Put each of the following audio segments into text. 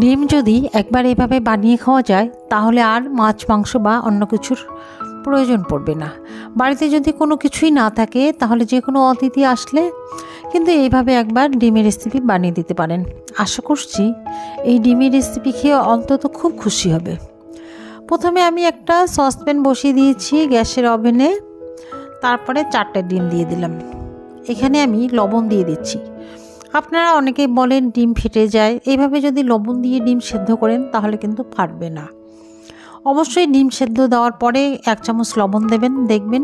ডিম যদি একবার এভাবে বানিয়ে খাওয়া যায় তাহলে আর মাছ মাংস বা অন্য কিছুর প্রয়োজন পড়বে না। বাড়িতে যদি কোনো কিছুই না থাকে তাহলে যে কোনো অতিথি আসলে কিন্তু এইভাবে একবার ডিমের রেসিপি বানিয়ে দিতে পারেন। আশা করছি এই ডিমের রেসিপি খেয়ে অন্তত খুব খুশি হবে। প্রথমে আমি একটা সসপ্যান বসিয়ে দিয়েছি গ্যাসের ওভেনে, তারপরে 4টে ডিম দিয়ে দিলাম। এখানে আমি লবণ দিয়ে দিচ্ছি। আপনারা অনেকেই বলেন ডিম ফেটে যায়, এইভাবে যদি লবণ দিয়ে ডিম সেদ্ধ করেন তাহলে কিন্তু ফাটবে না। অবশ্যই ডিম সেদ্ধ দেওয়ার পরে 1 চামচ লবণ দেবেন। দেখবেন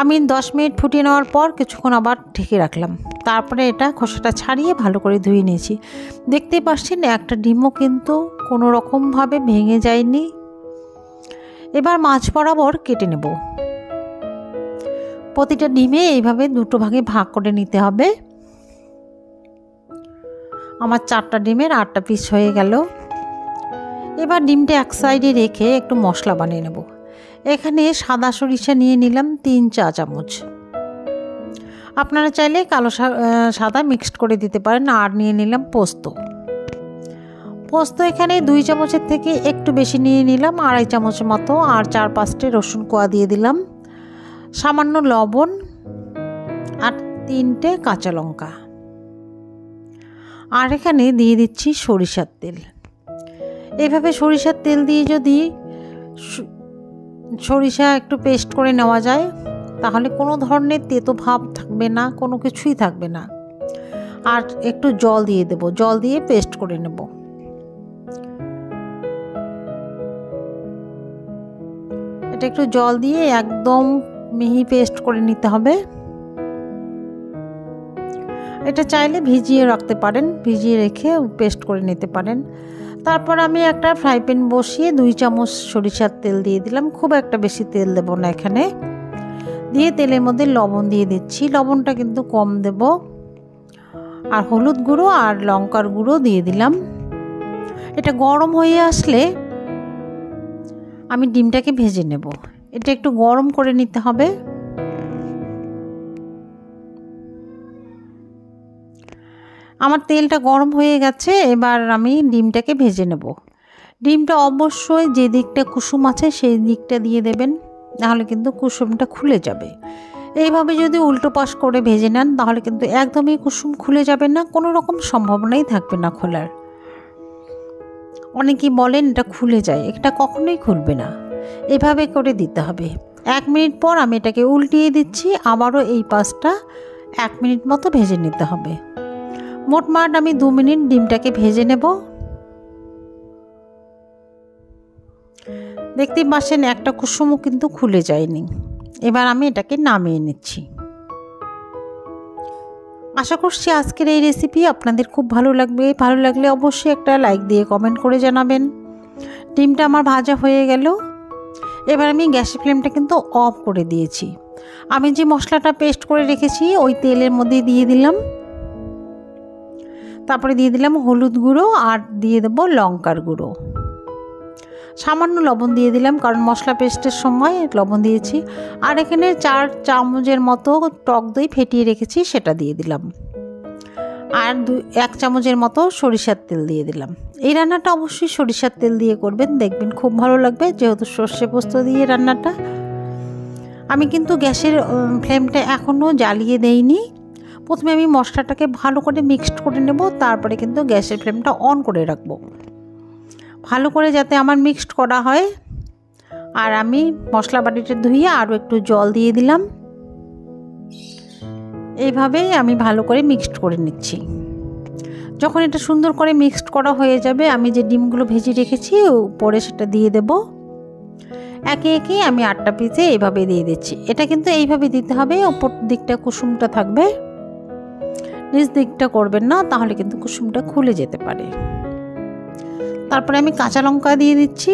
আমি 10 মিনিট ফুটিয়ে নেওয়ার পর কিছুক্ষণ আবার ঢেকে রাখলাম, তারপরে এটা খোসাটা ছাড়িয়ে ভালো করে ধুয়ে নিয়েছি। দেখতেই পাচ্ছেন একটা ডিমও কিন্তু কোনো রকমভাবে ভেঙে যায়নি। এবার মাছ বরাবর কেটে নেব। প্রতিটা ডিমে এইভাবে 2টো ভাগে ভাগ করে নিতে হবে। আমার 4টা ডিমের 8টা পিস হয়ে গেল। এবার ডিমটা এক সাইডে রেখে একটু মশলা বানিয়ে নেব। এখানে সাদা সরিষা নিয়ে নিলাম 3 চা চামচ। আপনারা চাইলে কালো সাদা মিক্সড করে দিতে পারেন। আর নিয়ে নিলাম পোস্ত। এখানে 2 চামচের থেকে একটু বেশি নিয়ে নিলাম, 2.5 চামচের মতো। আর 4-5টে রসুন কোয়া দিয়ে দিলাম, সামান্য লবণ আর 3টে কাঁচা লঙ্কা। আর এখানে দিয়ে দিচ্ছি সরিষার তেল। এইভাবে সরিষার তেল দিয়ে যদি সরিষা একটু পেস্ট করে নেওয়া যায় তাহলে কোনো ধরনের তেতো ভাব থাকবে না, কোনো কিছুই থাকবে না। আর একটু জল দিয়ে দেব, জল দিয়ে পেস্ট করে নেব। এটা একটু জল দিয়ে একদম মিহি পেস্ট করে নিতে হবে। এটা চাইলে ভিজিয়ে রাখতে পারেন, ভিজিয়ে রেখে পেস্ট করে নিতে পারেন। তারপর আমি একটা ফ্রাই প্যান বসিয়ে 2 চামচ সরিষার তেল দিয়ে দিলাম। খুব একটা বেশি তেল দেব না এখানে। দিয়ে তেলের মধ্যে লবণ দিয়ে দিচ্ছি, লবণটা কিন্তু কম দেব। আর হলুদ গুঁড়ো আর লঙ্কার গুঁড়ো দিয়ে দিলাম। এটা গরম হয়ে আসলে আমি ডিমটাকে ভেজে নেব। এটা একটু গরম করে নিতে হবে। আমার তেলটা গরম হয়ে গেছে, এবার আমি ডিমটাকে ভেজে নেব। ডিমটা অবশ্যই যে দিকটা কুসুম আছে সেই দিকটা দিয়ে দেবেন, নাহলে কিন্তু কুসুমটা খুলে যাবে। এইভাবে যদি উল্টো পাশ করে ভেজে নেন তাহলে কিন্তু একদমই কুসুম খুলে যাবে না, কোনো রকম সম্ভাবনাই থাকবে না খোলার। অনেকেই বলেন এটা খুলে যায়, এটা কখনোই খুলবে না। এভাবে করে দিতে হবে। 1 মিনিট পর আমি এটাকে উল্টিয়ে দিচ্ছি, আবারও এই পাশটা 1 মিনিট মতো ভেজে নিতে হবে। মোটমাট আমি 2 মিনিট ডিমটাকে ভেজে নেব। দেখতেই পাচ্ছেন একটা কুসুমও কিন্তু খুলে যায়নি। এবার আমি এটাকে নামিয়ে নিচ্ছি। আশা করছি আজকের এই রেসিপি আপনাদের খুব ভালো লাগবে। ভালো লাগলে অবশ্যই একটা লাইক দিয়ে কমেন্ট করে জানাবেন। ডিমটা আমার ভাজা হয়ে গেল। এবার আমি গ্যাসের ফ্লেমটা কিন্তু অফ করে দিয়েছি। আমি যে মশলাটা পেস্ট করে রেখেছি ওই তেলের মধ্যে দিয়ে দিলাম। তারপরে দিয়ে দিলাম হলুদ গুঁড়ো আর দিয়ে দেবো লঙ্কার গুঁড়ো। সামান্য লবণ দিয়ে দিলাম, কারণ মশলা পেস্টের সময় লবণ দিয়েছি। আর এখানে 4 চামচের মতো টক দই ফেটিয়ে রেখেছি, সেটা দিয়ে দিলাম। আর 1 চামচের মতো সরিষার তেল দিয়ে দিলাম। এই রান্নাটা অবশ্যই সরিষার তেল দিয়ে করবেন, দেখবেন খুব ভালো লাগবে, যেহেতু সর্ষে পোস্ত দিয়ে রান্নাটা। আমি কিন্তু গ্যাসের ফ্লেমটা এখনও জ্বালিয়ে দেইনি। প্রথমে আমি মশলাটাকে ভালো করে মিক্সড করে নেব, তারপরে কিন্তু গ্যাসের ফ্লেমটা অন করে রাখবো ভালো করে, যাতে আমার মিক্সড করা হয়। আর আমি মশলা বাটিটা ধুয়ে আরও একটু জল দিয়ে দিলাম। এইভাবেই আমি ভালো করে মিক্সড করে নিচ্ছি। যখন এটা সুন্দর করে মিক্সড করা হয়ে যাবে আমি যে ডিমগুলো ভেজে রেখেছি উপরে সেটা দিয়ে দেব। একে একে আমি 8টা পিসে এইভাবে দিয়ে দিচ্ছি। এটা কিন্তু এইভাবে দিতে হবে, উপর দিকটা কুসুমটা থাকবে, নিচ দিকটা করবেন না, তাহলে কিন্তু কুসুমটা খুলে যেতে পারে। তারপরে আমি কাঁচা লঙ্কা দিয়ে দিচ্ছি।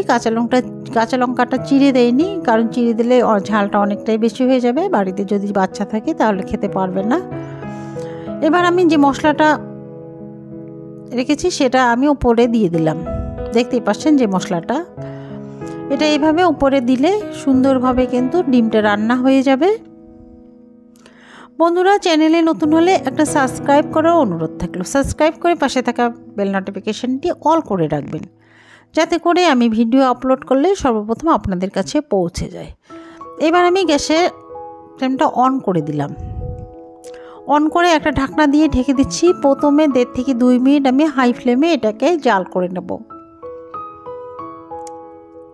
কাঁচা লঙ্কাটা চিড়ে দেয়নি, কারণ চিড়ে দিলে ঝালটা অনেকটাই বেশি হয়ে যাবে। বাড়িতে যদি বাচ্চা থাকে তাহলে খেতে পারবে না। এবার আমি যে মশলাটা রেখেছি সেটা আমি উপরে দিয়ে দিলাম। দেখতেই পাচ্ছেন যে মশলাটা, এটা এইভাবে উপরে দিলে সুন্দরভাবে কিন্তু ডিমটা রান্না হয়ে যাবে। বন্ধুরা, চ্যানেলে নতুন হলে একটা সাবস্ক্রাইব করার অনুরোধ থাকলো। সাবস্ক্রাইব করে পাশে থাকা বেল নোটিফিকেশানটি অল করে রাখবেন, যাতে করে আমি ভিডিও আপলোড করলে সর্বপ্রথম আপনাদের কাছে পৌঁছে যায়। এবার আমি গ্যাসের ফ্লেমটা অন করে দিলাম। অন করে একটা ঢাকনা দিয়ে ঢেকে দিচ্ছি। প্রথমে 1.5 থেকে 2 মিনিট আমি হাই ফ্লেমে এটাকে জাল করে নেব।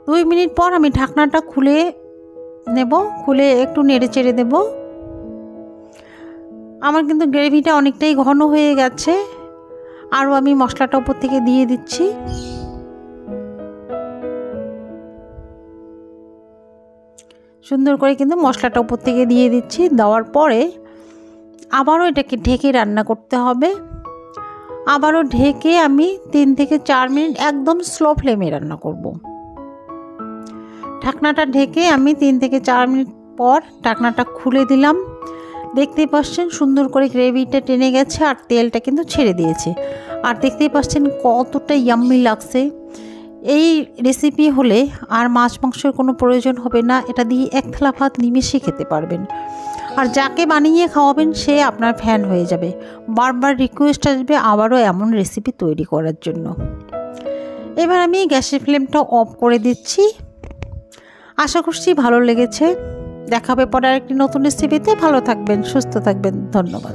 2 মিনিট পর আমি ঢাকনাটা খুলে নেব। খুলে একটু নেড়ে চেড়ে দেব। আমার কিন্তু গ্রেভিটা অনেকটাই ঘন হয়ে গেছে। আরও আমি মশলাটা উপর থেকে দিয়ে দিচ্ছি। সুন্দর করে কিন্তু মশলাটা উপর থেকে দিয়ে দিচ্ছি। দেওয়ার পরে আবারও এটাকে ঢেকে রান্না করতে হবে। আবারও ঢেকে আমি 3 থেকে 4 মিনিট একদম স্লো ফ্লেমে রান্না করব। ঢাকনাটা ঢেকে আমি 3 থেকে 4 মিনিট পর ঢাকনাটা খুলে দিলাম। দেখতেই পাচ্ছেন সুন্দর করে গ্রেভিটা টেনে গেছে আর তেলটা কিন্তু ছেড়ে দিয়েছে। আর দেখতেই পাচ্ছেন কতটা ইয়াম্মি লাগছে। এই রেসিপি হলে আর মাছ মাংসের কোনো প্রয়োজন হবে না। এটা দিয়ে এক থালা ভাত নিমেষে খেতে পারবেন। আর যাকে বানিয়ে খাওয়াবেন সে আপনার ফ্যান হয়ে যাবে। বারবার রিকোয়েস্ট আসবে আবারও এমন রেসিপি তৈরি করার জন্য। এবার আমি গ্যাসের ফ্লেমটা অফ করে দিচ্ছি। আশা করছি ভালো লেগেছে। দেখা হবে পরে আরেকটি নতুন রেসিপিতে। ভালো থাকবেন, সুস্থ থাকবেন। ধন্যবাদ।